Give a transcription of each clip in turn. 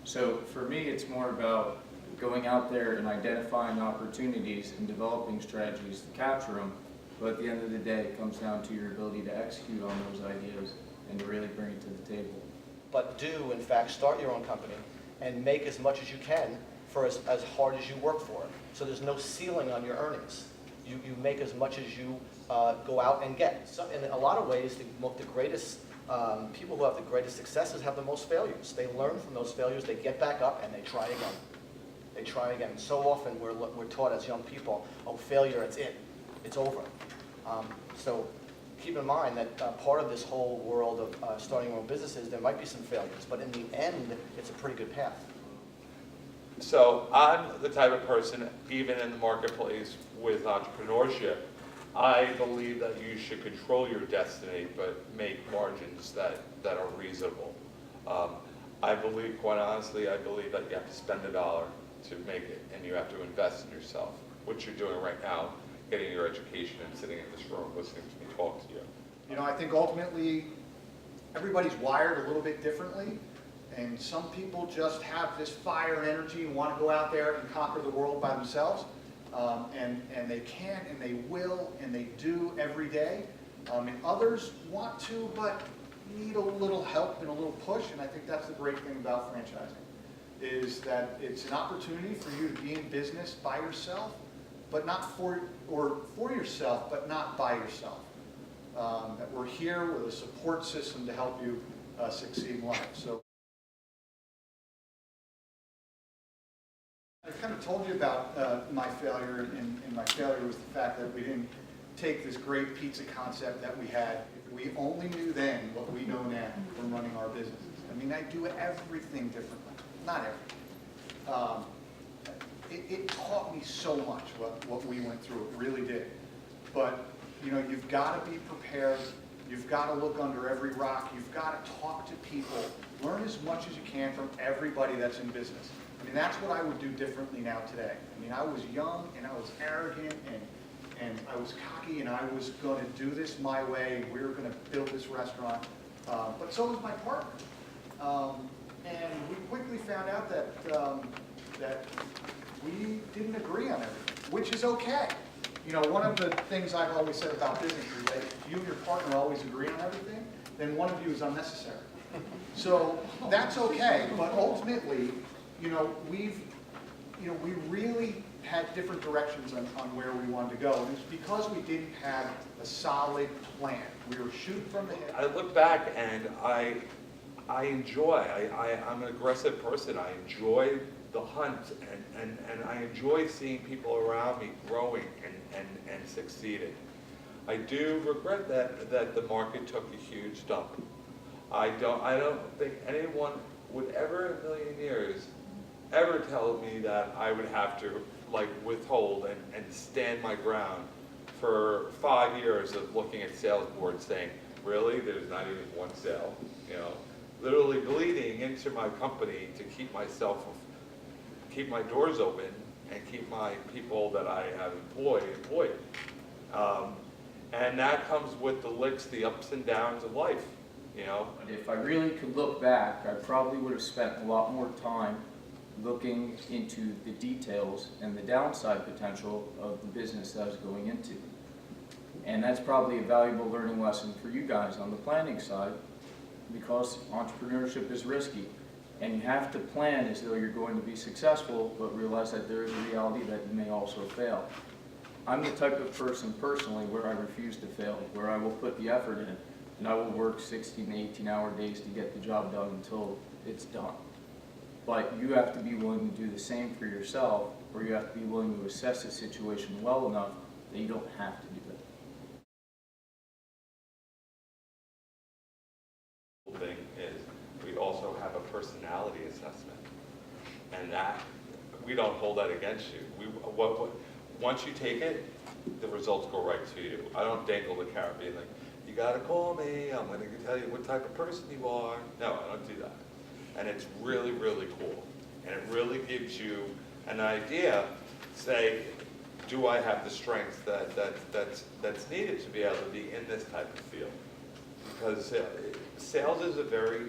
So for me, it's more about going out there and identifying opportunities and developing strategies to capture them. But at the end of the day, it comes down to your ability to execute on those ideas and to really bring it to the table. But do, in fact, start your own company and make as much as you can for as hard as you work for it. So there's no ceiling on your earnings. You make as much as you go out and get. So in a lot of ways, the greatest people who have the greatest successes have the most failures. They learn from those failures, they get back up, and they try again. They try again. So often we're taught as young people, oh, failure, it's it. It's over. So keep in mind that part of this whole world of starting your own businesses, there might be some failures, but in the end, it's a pretty good path. So I'm the type of person, even in the marketplace with entrepreneurship, I believe that you should control your destiny, but make margins that are reasonable. I believe, quite honestly, I believe that you have to spend $1 to make it, and you have to invest in yourself, which you're doing right now, getting your education and sitting in this room listening to me talk to you. You know, I think ultimately everybody's wired a little bit differently, and some people just have this fire and energy and want to go out there and conquer the world by themselves, and they can and they will and they do every day, and others want to but need a little help and a little push. And I think that's the great thing about franchising, is that it's an opportunity for you to be in business by yourself, but not for yourself, but not by yourself. That we're here with a support system to help you succeed in life. So I kind of told you about my failure, and my failure was the fact that we didn't take this great pizza concept that we had. If we only knew then what we know now from running our businesses. I mean, I do everything differently. Not everything. It taught me so much what we went through. It really did. But you know, you've got to be prepared. You've got to look under every rock. You've got to talk to people. Learn as much as you can from everybody that's in business. I mean, that's what I would do differently now today. I mean, I was young and I was arrogant and I was cocky and I was going to do this my way. We were going to build this restaurant. But so was my partner. And we quickly found out that we didn't agree on everything, which is okay. You know, one of the things I've always said about business is that if you and your partner always agree on everything, then one of you is unnecessary. So that's okay, but ultimately, you know, we really had different directions on where we wanted to go. And it's because we didn't have a solid plan. We were shooting from the hip. I look back and I enjoy, I'm an aggressive person. I enjoy the hunt, and I enjoy seeing people around me growing and succeeding. I do regret that the market took a huge dump. I don't think anyone would ever in a million years ever tell me that I would have to like withhold and stand my ground for 5 years of looking at sales boards saying, really, there's not even one sale, you know, literally bleeding into my company to keep my doors open and keep my people that I have employed. And that comes with the licks, the ups and downs of life, you know. If I really could look back, I probably would have spent a lot more time looking into the details and the downside potential of the business that I was going into. And that's probably a valuable learning lesson for you guys on the planning side, because entrepreneurship is risky. And you have to plan as though you're going to be successful, but realize that there is a reality that you may also fail. I'm the type of person personally where I refuse to fail, where I will put the effort in, and I will work 16 to 18-hour days to get the job done until it's done. But you have to be willing to do the same for yourself, or you have to be willing to assess the situation well enough that you don't have to do it. Thing is, we also have a personality assessment, and that we don't hold that against you. Once you take it, the results go right to you. I don't dangle the carrot being like, you gotta call me, I'm gonna tell you what type of person you are. No, I don't do that. And it's really, really cool. And it really gives you an idea, say, do I have the strength that's needed to be able to be in this type of field? Because sales is a very,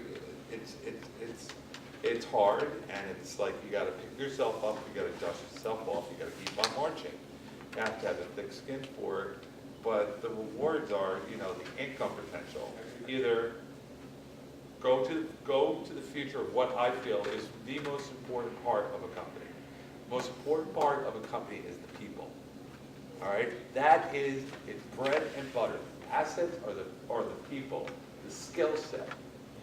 It's hard, and it's like you gotta pick yourself up, you gotta dust yourself off, you gotta keep on marching. You have to have a thick skin for it, but the rewards are, you know, the income potential. Either go to the future of what I feel is the most important part of a company. The most important part of a company is the people. All right, that is its bread and butter. Assets are the people, the skill set.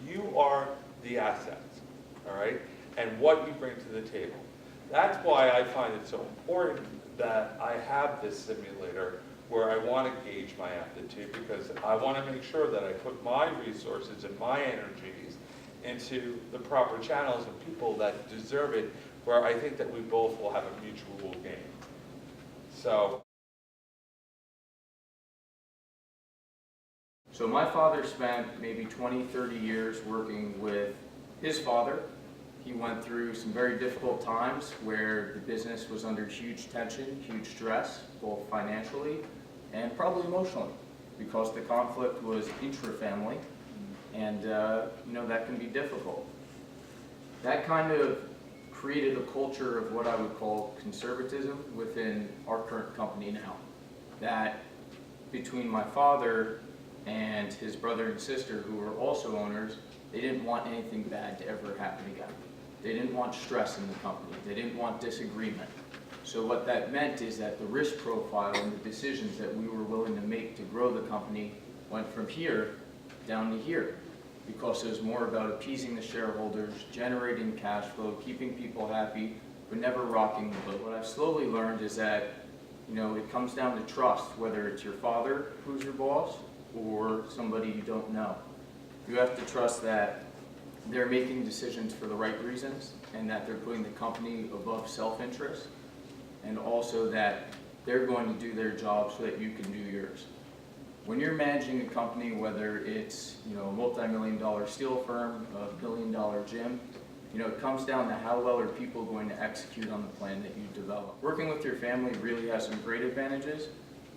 You are the assets. All right, and what you bring to the table. That's why I find it so important that I have this simulator where I want to gauge my aptitude, because I want to make sure that I put my resources and my energies into the proper channels and people that deserve it, where I think that we both will have a mutual gain. So my father spent maybe 20, 30 years working with his father. He went through some very difficult times where the business was under huge tension, huge stress, both financially and probably emotionally, because the conflict was intra-family, and that can be difficult. That kind of created a culture of what I would call conservatism within our current company now. That between my father and his brother and sister, who were also owners, they didn't want anything bad to ever happen again. They didn't want stress in the company. They didn't want disagreement. So what that meant is that the risk profile and the decisions that we were willing to make to grow the company went from here down to here, because it was more about appeasing the shareholders, generating cash flow, keeping people happy, but never rocking the boat. What I've slowly learned is that, it comes down to trust, whether it's your father who's your boss or somebody you don't know. You have to trust that they're making decisions for the right reasons, and that they're putting the company above self-interest, and also that they're going to do their job so that you can do yours. When you're managing a company, whether it's a multi-million-dollar steel firm, a billion-dollar gym, it comes down to how well are people going to execute on the plan that you develop. Working with your family really has some great advantages,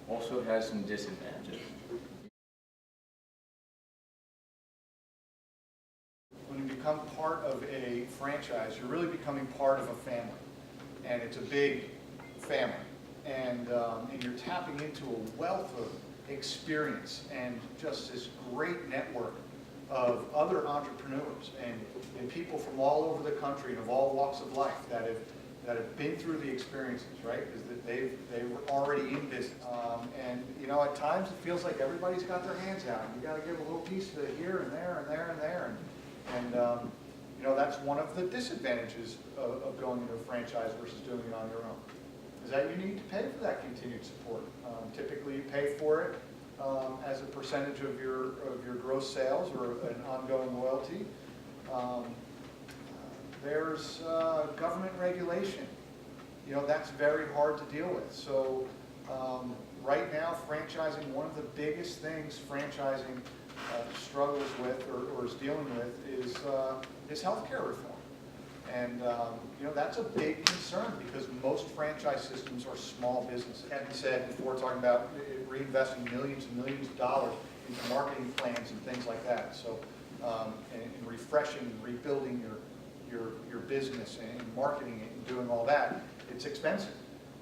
also has some disadvantages. When you become part of a franchise, you're really becoming part of a family, and it's a big family, and you're tapping into a wealth of experience and just this great network of other entrepreneurs and people from all over the country and of all walks of life that have been through the experiences, right? Because they were already in business, and at times it feels like everybody's got their hands out, and you got to give a little piece to here and there and there and there, and that's one of the disadvantages of going into a franchise versus doing it on your own, is that you need to pay for that continued support. Typically, you pay for it as a percentage of your gross sales or an ongoing loyalty. There's government regulation. That's very hard to deal with. So right now, franchising, one of the biggest things franchising struggles with or is dealing with is healthcare reform. And that's a big concern, because most franchise systems are small businesses. Kevin said before, talking about reinvesting millions and millions of dollars into marketing plans and things like that. So, and refreshing and rebuilding your business and marketing it and doing all that, it's expensive.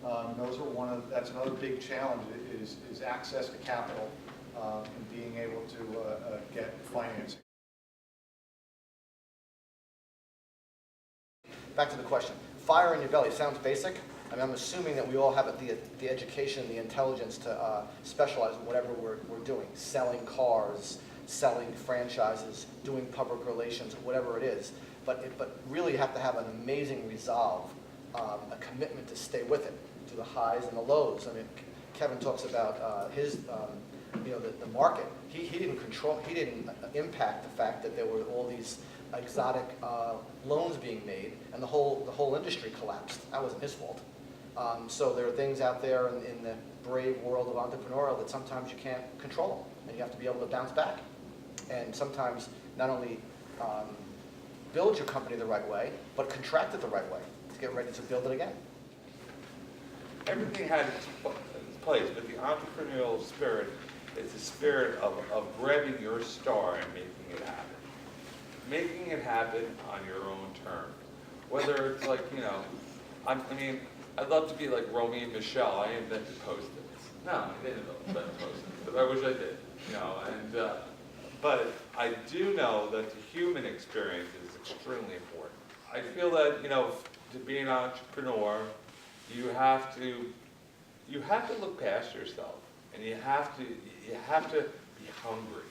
That's another big challenge is access to capital and being able to get financing. Back to the question. Fire in your belly sounds basic. I'm assuming that we all have the education, the intelligence to specialize in whatever we're doing. Selling cars, selling franchises, doing public relations, whatever it is. But really you have to have an amazing resolve, a commitment to stay with it, to the highs and the lows. I mean, Kevin talks about his, the market. He didn't impact the fact that there were all these exotic loans being made, and the whole industry collapsed. That wasn't his fault. So there are things out there in the brave world of entrepreneurial that sometimes you can't control, and you have to be able to bounce back. And sometimes not only build your company the right way, but contract it the right way to get ready to build it again. everything had its place, but the entrepreneurial spirit is the spirit of grabbing your star and making it happen. making it happen on your own terms. Whether it's like, you know, I mean, I'd love to be like Romeo and Michelle. I invented Post-its. No, I didn't invent Post-its, but I wish I did, you know, and, but I do know that the human experience is extremely important. I feel that, you know, to be an entrepreneur, you have to look past yourself, and you have to be hungry.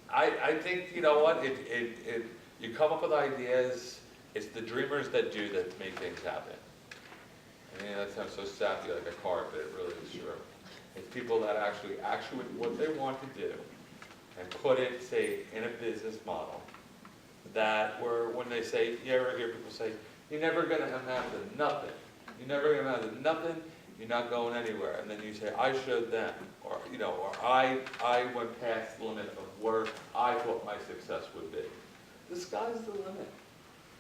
I think, you know what, you come up with ideas. It's the dreamers that do that make things happen. I mean, that sounds so sappy like a car, but it really is true. It's people that actually actuate what they want to do and put it, say, in a business model that where when they say, you ever hear people say, you're never going to amount to nothing. You're never going to amount to nothing. You're not going anywhere. And then you say, I showed them, or, you know, or I went past the limit of where I thought my success would be. The sky's the limit.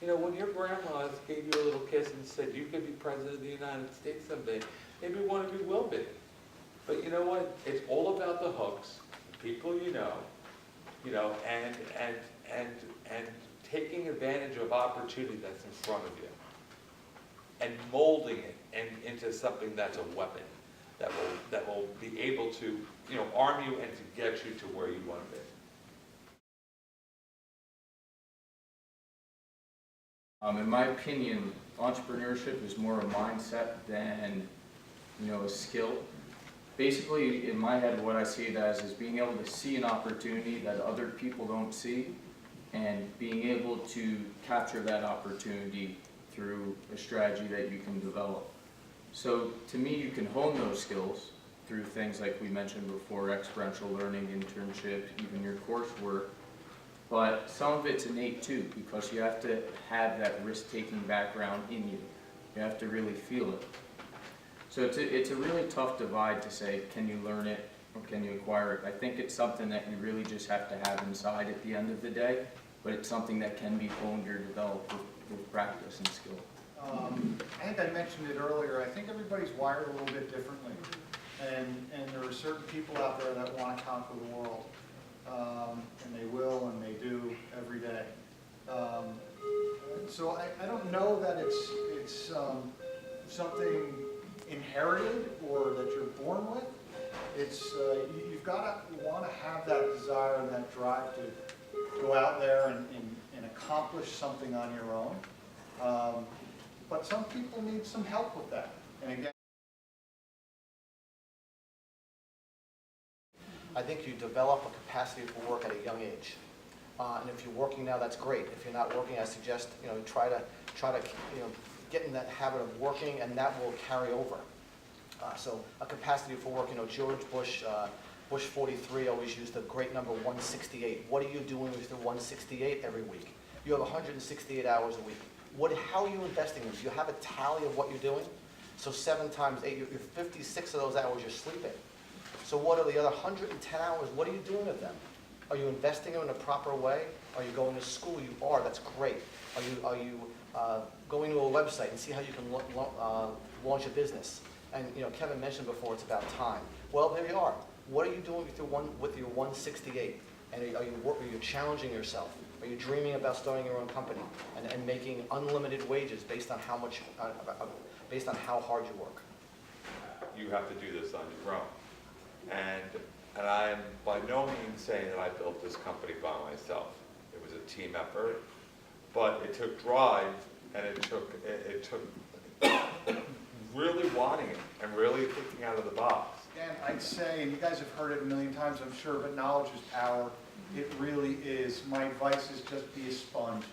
You know, when your grandma gave you a little kiss and said, you could be president of the United States someday, maybe one of you will be. But you know what? It's all about the hooks, people you know, and taking advantage of opportunity that's in front of you and molding it into something that's a weapon that will be able to, you know, arm you and to get you to where you want to be. In my opinion, entrepreneurship is more a mindset than, you know, a skill. Basically, in my head, what I see it as is being able to see an opportunity that other people don't see and being able to capture that opportunity through a strategy that you can develop. So to me, you can hone those skills through things like we mentioned before, experiential learning, internships, even your coursework. But some of it's innate too, because you have to have that risk-taking background in you. You have to really feel it. So it's a really tough divide to say, can you learn it or can you acquire it? I think it's something that you really just have to have inside at the end of the day, but it's something that can be honed or developed with practice and skill. I think I mentioned it earlier. I think everybody's wired a little bit differently. And there are certain people out there that want to conquer the world. And they will and they do every day. So I don't know that it's something inherited or that you're born with. It's you've got to want to have that desire and that drive to go out there and accomplish something on your own. But some people need some help with that. And again, I think you develop a capacity for work at a young age. And if you're working now, that's great. If you're not working, I suggest, you know, try to get in that habit of working, and that will carry over. So a capacity for work, you know, George Bush, Bush 43 always used the great number 168. What are you doing with the 168 every week? You have 168 hours a week. How are you investing in? Do you have a tally of what you're doing? So 7 times 8, you're 56 of those hours you're sleeping. So what are the other 110 hours? What are you doing with them? Are you investing them in a proper way? Are you going to school? You are. That's great. Are you going to a website and see how you can launch a business? And you know, Kevin mentioned before it's about time. Well, there you are. What are you doing with your 168? And are you challenging yourself? Are you dreaming about starting your own company and making unlimited wages based on how hard you work? You have to do this on your own. And I am by no means saying that I built this company by myself. It was a team effort, but it took drive, and it took really wanting it and really thinking out of the box. and I'd say, and you guys have heard it a million times, I'm sure, but knowledge is power. It really is. My advice is just be a sponge.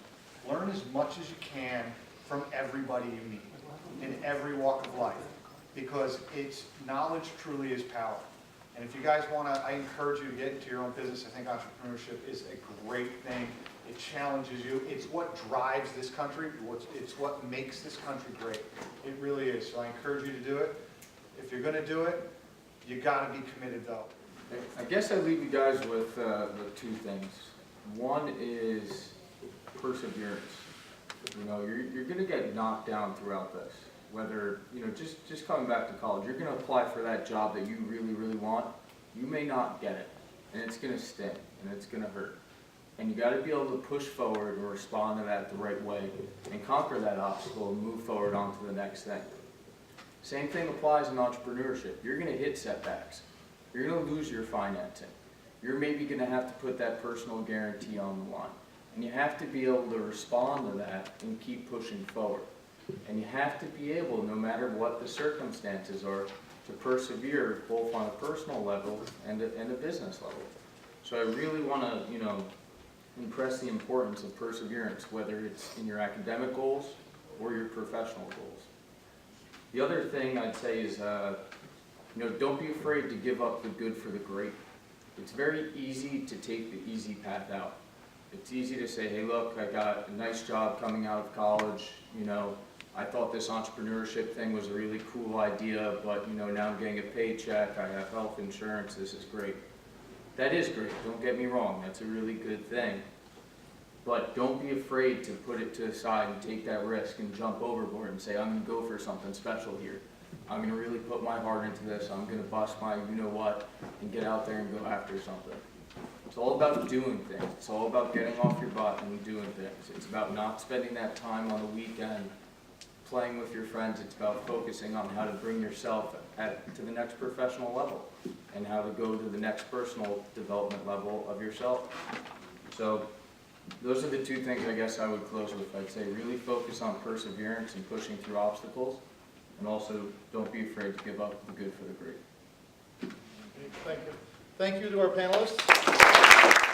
Learn as much as you can from everybody you meet in every walk of life, because knowledge truly is power. And if you guys want to, I encourage you to get into your own business. I think entrepreneurship is a great thing. It challenges you. It's what drives this country. It's what makes this country great. It really is. So I encourage you to do it. If you're going to do it, you got to be committed, though. I guess I leave you guys with 2 things. One is perseverance. You know, you're going to get knocked down throughout this. Whether, you know, just coming back to college, you're going to apply for that job that you really, really want. You may not get it, and it's going to sting, and it's going to hurt. And you gotta be able to push forward and respond to that the right way and conquer that obstacle and move forward on to the next thing. Same thing applies in entrepreneurship. You're gonna hit setbacks. You're gonna lose your financing. You're maybe gonna have to put that personal guarantee on the line. And you have to be able to respond to that and keep pushing forward. And you have to be able, no matter what the circumstances are, to persevere both on a personal level and a business level. So I really wanna, impress the importance of perseverance, whether it's in your academic goals or your professional goals. The other thing I'd say is, don't be afraid to give up the good for the great. It's very easy to take the easy path out. It's easy to say, hey, look, I got a nice job coming out of college, I thought this entrepreneurship thing was a really cool idea, but now I'm getting a paycheck, I have health insurance, this is great. That is great, don't get me wrong, that's a really good thing. But don't be afraid to put it to the side and take that risk and jump overboard and say, I'm gonna go for something special here. I'm gonna really put my heart into this, I'm gonna bust my you-know-what and get out there and go after something. It's all about doing things, it's all about getting off your butt and doing things. It's about not spending that time on the weekend playing with your friends, it's about focusing on how to bring yourself to the next professional level and how to go to the next personal development level of yourself. So those are the two things I guess I would close with. I'd say really focus on perseverance and pushing through obstacles, and also don't be afraid to give up the good for the great. Thank you. Thank you to our panelists.